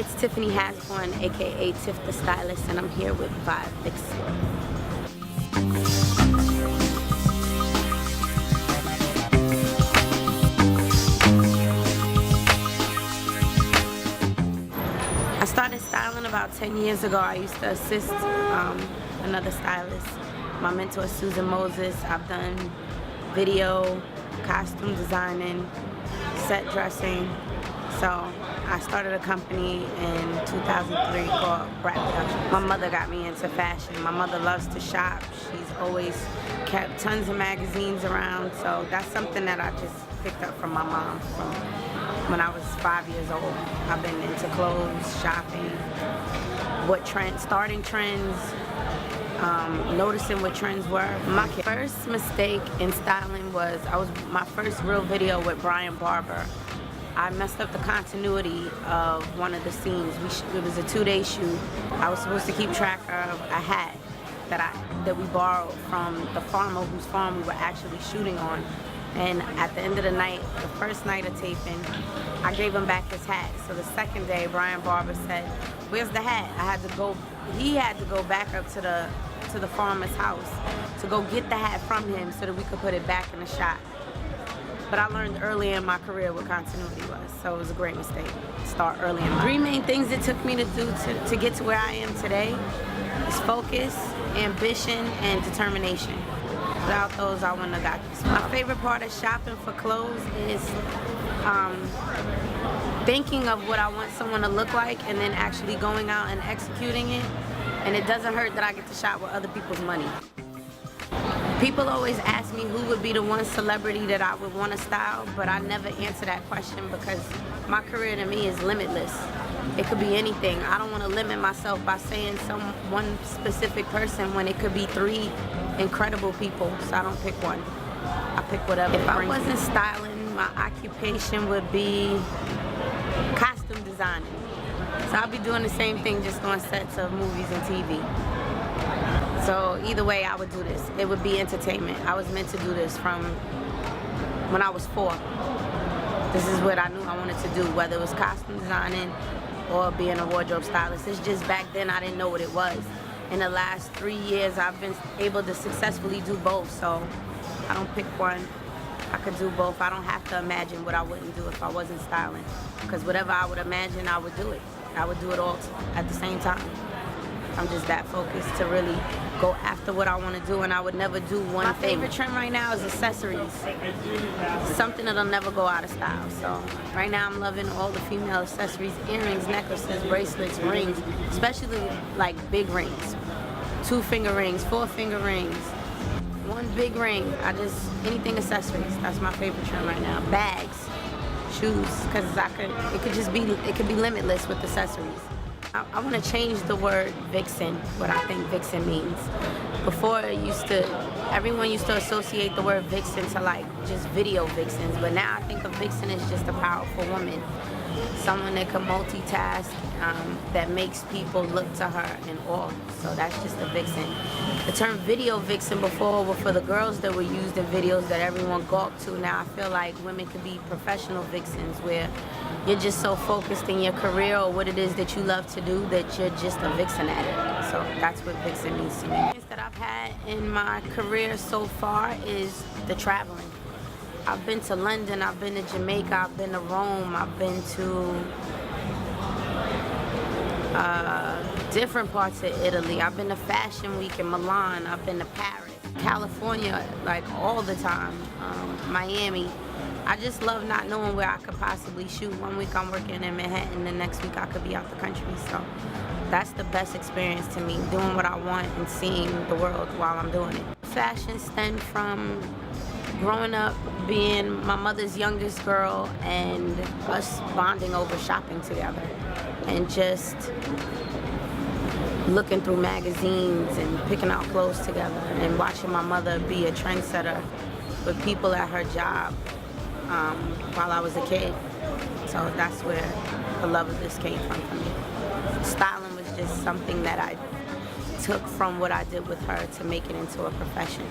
it's Tiffany Hasborn, aka Tiff The Stylist, and I'm here with Vixen. I started styling about 10 years ago. I used to assist another stylist. My mentor is Susan Moses. I've done video, costume designing, set dressing. So I started a company in 2003 called Brat Production. My mother got me into fashion. My mother loves to shop. She's always kept tons of magazines around. So that's something that I just picked up from my mom from when I was 5 years old. I've been into clothes, shopping, starting trends, noticing what trends were. My first mistake in styling was my first real video with Brian Barber. I messed up the continuity of one of the scenes. It was a 2-day shoot. I was supposed to keep track of a hat that we borrowed from the farmer whose farm we were actually shooting on. And at the end of the night, the first night of taping, I gave him back his hat. So the second day, Brian Barber said, "Where's the hat?" He had to go back up to the farmer's house to go get the hat from him so that we could put it back in the shot. But I learned early in my career what continuity was, so it was a great mistake to start early in life. 3 main things it took me to do to get to where I am today is focus, ambition, and determination. Without those, I wouldn't have got this. My favorite part of shopping for clothes is thinking of what I want someone to look like and then actually going out and executing it. And it doesn't hurt that I get to shop with other people's money. People always ask me who would be the one celebrity that I would want to style, but I never answer that question because my career to me is limitless. It could be anything. I don't want to limit myself by saying one specific person when it could be 3 incredible people, so I don't pick one. I pick whatever. If I wasn't styling, my occupation would be costume designing. So I'll be doing the same thing, just on sets of movies and TV. So either way, I would do this. It would be entertainment. I was meant to do this from when I was 4. This is what I knew I wanted to do, whether it was costume designing or being a wardrobe stylist. It's just back then I didn't know what it was. In the last 3 years, I've been able to successfully do both, so I don't pick one. I could do both. I don't have to imagine what I wouldn't do if I wasn't styling, because whatever I would imagine, I would do it. I would do it all at the same time. I'm just that focused to really go after what I want to do, and I would never do one thing. My favorite trend right now is accessories. Something that'll never go out of style. So right now I'm loving all the female accessories, earrings, necklaces, bracelets, rings, especially like big rings. 2-finger rings, 4-finger rings, 1 big ring. Anything accessories. That's my favorite trend right now. Bags, shoes, because it could be limitless with accessories. I want to change the word Vixen, what I think Vixen means. Before everyone used to associate the word Vixen to like just video vixens, but now I think of Vixen as just a powerful woman. Someone that can multitask, that makes people look to her in awe. So that's just a vixen. The term video vixen before were for the girls that were used in videos that everyone gawked to. Now I feel like women can be professional vixens where you're just so focused in your career or what it is that you love to do that you're just a vixen at it. So that's what vixen means to me. The experience that I've had in my career so far is the traveling. I've been to London, I've been to Jamaica, I've been to Rome, I've been to different parts of Italy. I've been to Fashion Week in Milan, I've been to Paris, California, like all the time, Miami. I just love not knowing where I could possibly shoot. 1 week I'm working in Manhattan, the next week I could be out the country. So that's the best experience to me, doing what I want and seeing the world while I'm doing it. Fashion stemmed from growing up being my mother's youngest girl and us bonding over shopping together and just looking through magazines and picking out clothes together and watching my mother be a trendsetter with people at her job while I was a kid. So that's where the love of this came from for me. Styling was just something that I took from what I did with her to make it into a profession.